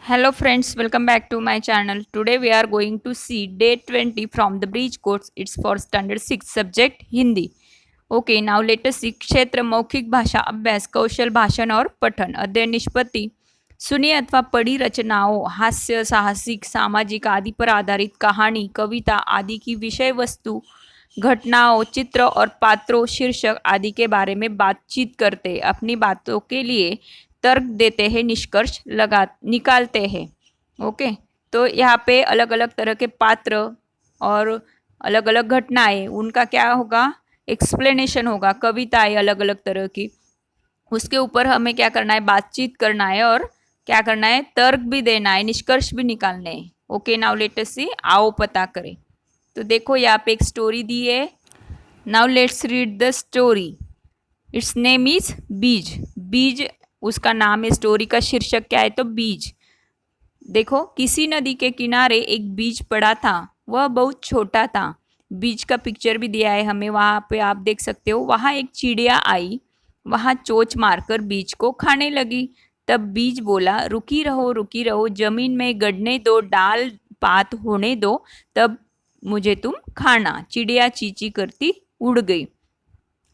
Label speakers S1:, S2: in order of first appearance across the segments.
S1: Hello friends, welcome back to my channel. Today we are going to see day 20 from the bridge course. It's for standard 6 subject Hindi. Okay, now let us see क्षेत्र मौखिक भाषा अभ्यास कौशल भाषण और पठन अध्ययन निष्पत्ति सुनी अथवा पढ़ी रचनाओं हास्य साहसिक सामाजिक आदि पर आधारित कहानी कविता आदि की विषय वस्तु घटनाओं चित्र और पात्रों शीर्षक आदि के बारे में बातचीत करते अपनी बातों के लिए तर्क देते हैं निष्कर्ष लगा निकालते हैं। ओके, तो यहाँ पे अलग अलग तरह के पात्र और अलग अलग घटनाएं उनका क्या होगा, एक्सप्लेनेशन होगा, कविताएं अलग अलग तरह की, उसके ऊपर हमें क्या करना है, बातचीत करना है और क्या करना है, तर्क भी देना है, निष्कर्ष भी निकालने हैं। ओके, नाउ लेट अस सी, आओ पता करें। तो देखो यहाँ पे एक स्टोरी दी है। Now let's read the story. It's name is बीज। बीज उसका नाम है, स्टोरी का शीर्षक क्या है तो बीज। देखो, किसी नदी के किनारे एक बीज पड़ा था, वह बहुत छोटा था। बीज का पिक्चर भी दिया है हमें, वहाँ पे आप देख सकते हो। वहाँ एक चिड़िया आई, वहाँ चोंच मारकर बीज को खाने लगी। तब बीज बोला, रुकी रहो, जमीन में गड़ने दो, डाल पात होने दो, तब मुझे तुम खाना। चिड़िया चींची करती उड़ गई।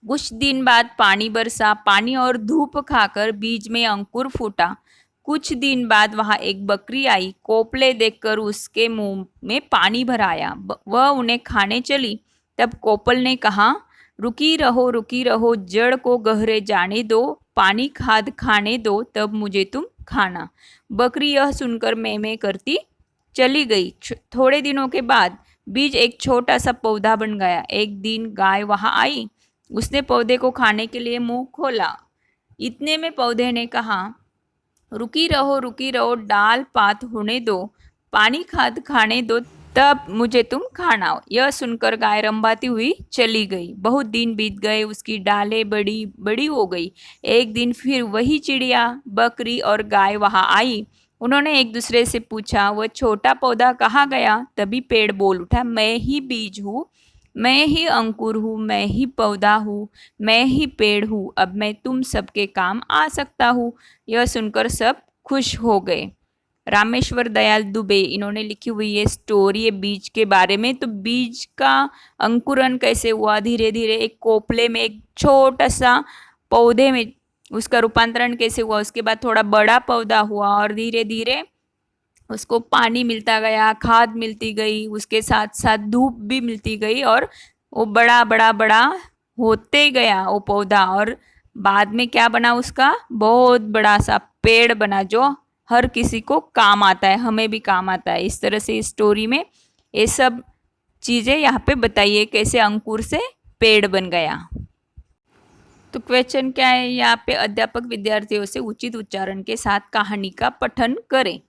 S1: कुछ दिन बाद पानी बरसा, पानी और धूप खाकर बीज में अंकुर फूटा। कुछ दिन बाद वहां एक बकरी आई, कोपले देखकर उसके मुंह में पानी भराया, वह उन्हें खाने चली। तब कोपल ने कहा, रुकी रहो, जड़ को गहरे जाने दो, पानी खाद खाने दो, तब मुझे तुम खाना। बकरी यह सुनकर मैं करती चली गई। थोड़े दिनों के बाद बीज एक छोटा सा पौधा बन गया। एक दिन गाय वहां आई, उसने पौधे को खाने के लिए मुंह खोला। इतने में पौधे ने कहा, रुकी रहो, डाल पात होने दो, पानी खाद खाने दो, तब मुझे तुम खाना। यह सुनकर गाय रंभाती हुई चली गई। बहुत दिन बीत गए, उसकी डालें बड़ी बड़ी हो गई। एक दिन फिर वही चिड़िया, बकरी और गाय वहां आई। उन्होंने एक दूसरे से पूछा, वह छोटा पौधा कहाँ गया? तभी पेड़ बोल उठा, मैं ही बीज हूँ, मैं ही अंकुर हूँ, मैं ही पौधा हूँ, मैं ही पेड़ हूँ, अब मैं तुम सबके काम आ सकता हूँ। यह सुनकर सब खुश हो गए। रामेश्वर दयाल दुबे इन्होंने लिखी हुई ये स्टोरी है बीज के बारे में। तो बीज का अंकुरन कैसे हुआ, धीरे धीरे एक कोपले में एक छोटा सा पौधे में उसका रूपांतरण कैसे हुआ, उसके बाद थोड़ा बड़ा पौधा हुआ और धीरे धीरे उसको पानी मिलता गया, खाद मिलती गई, उसके साथ साथ धूप भी मिलती गई और वो बड़ा बड़ा बड़ा होते गया वो पौधा। और बाद में क्या बना, उसका बहुत बड़ा सा पेड़ बना जो हर किसी को काम आता है, हमें भी काम आता है। इस तरह से इस स्टोरी में ये सब चीज़ें यहाँ पे बताइए, कैसे अंकुर से पेड़ बन गया। तो क्वेश्चन क्या है यहाँ पे, अध्यापक विद्यार्थियों से उचित उच्चारण के साथ कहानी का पठन करें।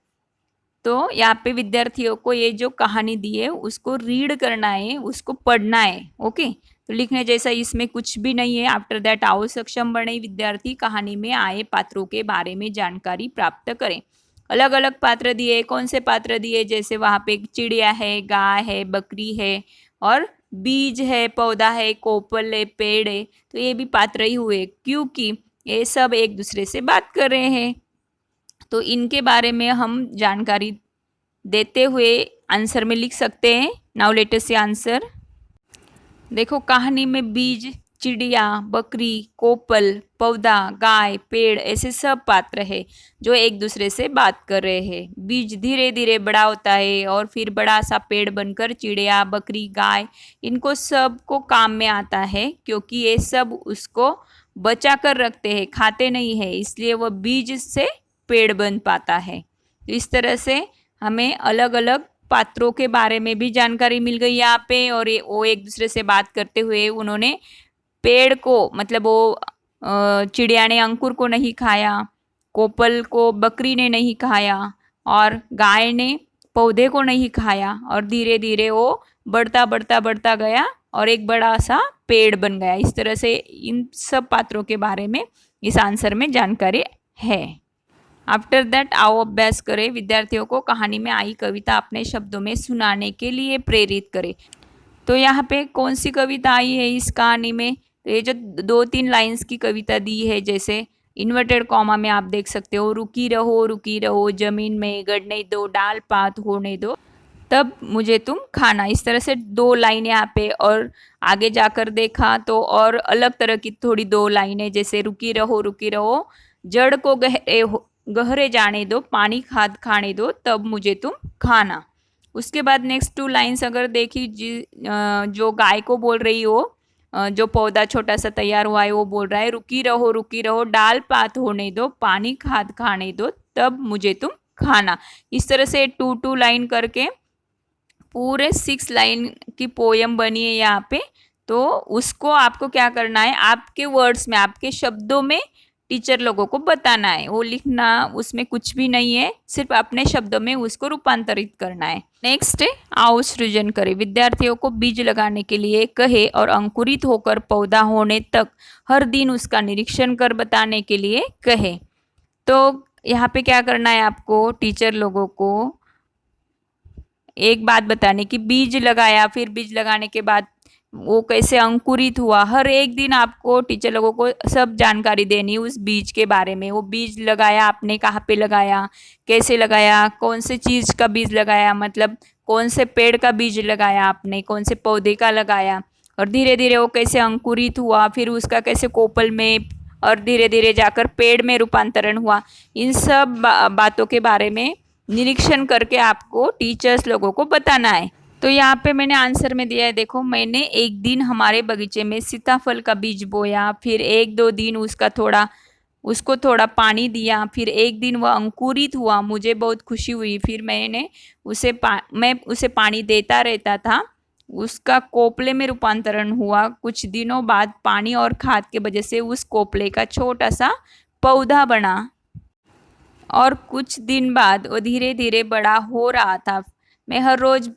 S1: तो यहाँ पे विद्यार्थियों को ये जो कहानी दी है उसको रीड करना है, उसको पढ़ना है। ओके, तो लिखने जैसा इसमें कुछ भी नहीं है। आफ्टर दैट आओ सक्षम बने विद्यार्थी कहानी में आए पात्रों के बारे में जानकारी प्राप्त करें। अलग अलग पात्र दिए, कौन से पात्र दिए, जैसे वहाँ पे चिड़िया है, गाय है, बकरी है और बीज है, पौधा है, कोपल है, पेड़ है। तो ये भी पात्र ही हुए क्योंकि ये सब एक दूसरे से बात कर रहे हैं। तो इनके बारे में हम जानकारी देते हुए आंसर में लिख सकते हैं। Now let us see answer. देखो, कहानी में बीज, चिड़िया, बकरी, कोपल, पौधा, गाय, पेड़ ऐसे सब पात्र है जो एक दूसरे से बात कर रहे हैं। बीज धीरे धीरे बड़ा होता है और फिर बड़ा सा पेड़ बनकर चिड़िया, बकरी, गाय इनको सबको काम में आता है, क्योंकि ये सब उसको बचा कर रखते हैं, खाते नहीं है, इसलिए वह बीज से पेड़ बन पाता है। तो इस तरह से हमें अलग अलग पात्रों के बारे में भी जानकारी मिल गई यहाँ पे। और वो एक दूसरे से बात करते हुए उन्होंने पेड़ को, मतलब वो चिड़िया ने अंकुर को नहीं खाया, कोपल को बकरी ने नहीं खाया और गाय ने पौधे को नहीं खाया, और धीरे धीरे वो बढ़ता बढ़ता बढ़ता गया और एक बड़ा सा पेड़ बन गया। इस तरह से इन सब पात्रों के बारे में इस आंसर में जानकारी है। आफ्टर दैट आओ अभ्यास करें। विद्यार्थियों को कहानी में आई कविता अपने शब्दों में सुनाने के लिए प्रेरित करें। तो यहाँ पे कौन सी कविता आई है इस कहानी में, तो ये जो 2-3 लाइंस की कविता दी है, जैसे इन्वर्टेड कॉमा में आप देख सकते हो, रुकी रहो जमीन में गड़ने दो, डाल पात होने दो, तब मुझे तुम खाना। इस तरह से 2 लाइन यहाँ पे। और आगे जाकर देखा तो और अलग तरह की थोड़ी 2 लाइनें, जैसे रुकी रहो, जड़ को गहरे जाने दो, पानी खाद खाने दो, तब मुझे तुम खाना। उसके बाद नेक्स्ट 2 लाइन्स अगर देखी जो गाय को बोल रही हो, जो पौधा छोटा सा तैयार हुआ है वो बोल रहा है रुकी रहो, डाल पात होने दो, पानी खाद खाने दो, तब मुझे तुम खाना। इस तरह से 2 लाइन करके पूरे 6 लाइन की पोयम बनी है यहाँ पे। तो उसको आपको क्या करना है, आपके वर्ड्स में, आपके शब्दों में टीचर लोगों को बताना है। वो लिखना उसमें कुछ भी नहीं है, सिर्फ अपने शब्दों में उसको रूपांतरित करना है। नेक्स्ट है आओ सृजन करें। विद्यार्थियों को बीज लगाने के लिए कहे और अंकुरित होकर पौधा होने तक हर दिन उसका निरीक्षण कर बताने के लिए कहे। तो यहाँ पे क्या करना है आपको, टीचर लोगों को एक बात बताने की, बीज लगाया, फिर बीज लगाने के बाद वो कैसे अंकुरित हुआ, हर एक दिन आपको टीचर लोगों को सब जानकारी देनी उस बीज के बारे में। वो बीज लगाया आपने, कहाँ पे लगाया, कैसे लगाया, कौन से चीज़ का बीज लगाया, मतलब कौन से पेड़ का बीज लगाया आपने, कौन से पौधे का लगाया, और धीरे धीरे वो कैसे अंकुरित हुआ, फिर उसका कैसे कोपल में और धीरे धीरे जाकर पेड़ में रूपांतरण हुआ। इन सब बातों के बारे में निरीक्षण करके आपको टीचर्स लोगों को बताना है। तो यहाँ पे मैंने आंसर में दिया है, देखो, मैंने एक दिन हमारे बगीचे में सीताफल का बीज बोया, फिर 1-2 दिन उसको थोड़ा पानी दिया, फिर एक दिन वह अंकुरित हुआ, मुझे बहुत खुशी हुई, फिर मैं उसे पानी देता रहता था, उसका कोपले में रूपांतरण हुआ। कुछ दिनों बाद पानी और खाद के वजह से उस कोपले का छोटा सा पौधा बना, और कुछ दिन बाद वो धीरे धीरे बड़ा हो रहा था। मैं हर रोज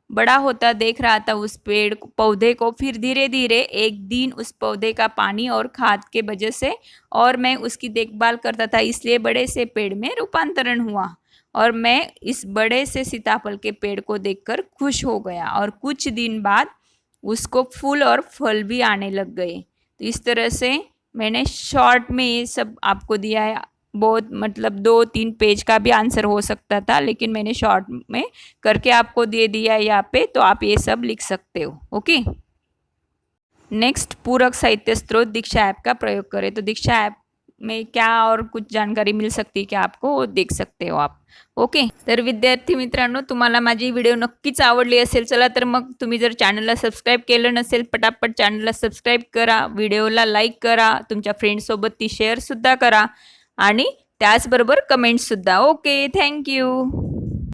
S1: बड़ा होता देख रहा था उस पौधे को। फिर धीरे धीरे एक दिन उस पौधे का पानी और खाद के वजह से और मैं उसकी देखभाल करता था, इसलिए बड़े से पेड़ में रूपांतरण हुआ, और मैं इस बड़े से सीताफल के पेड़ को देखकर खुश हो गया, और कुछ दिन बाद उसको फूल और फल भी आने लग गए। तो इस तरह से मैंने शॉर्ट में ये सब आपको दिया है। बहुत मतलब 2-3 पेज का भी आंसर हो सकता था, लेकिन मैंने शॉर्ट में करके आपको दे दिया है यहाँ पे, तो आप ये सब लिख सकते हो। ओके, नेक्स्ट पूरक साहित्य स्रोत दीक्षा ऐप का प्रयोग करें। तो दीक्षा ऐप में क्या और कुछ जानकारी मिल सकती है क्या आपको, वो देख सकते हो आप। ओके, तर विद्यार्थी मित्रांनो, तुम्हाला माझी व्हिडिओ नक्कीच आवडली असेल, चला तर मग तुम्ही जर चॅनलला सबस्क्राईब केलं नसेल, पटापट चॅनलला सबस्क्राईब करा, व्हिडिओला लाईक करा, तुमच्या फ्रेंड्ससोबत ती शेअरसुद्धा करा, आणि त्याचबरोबर कमेंट्ससुद्धा। Okay, thank you.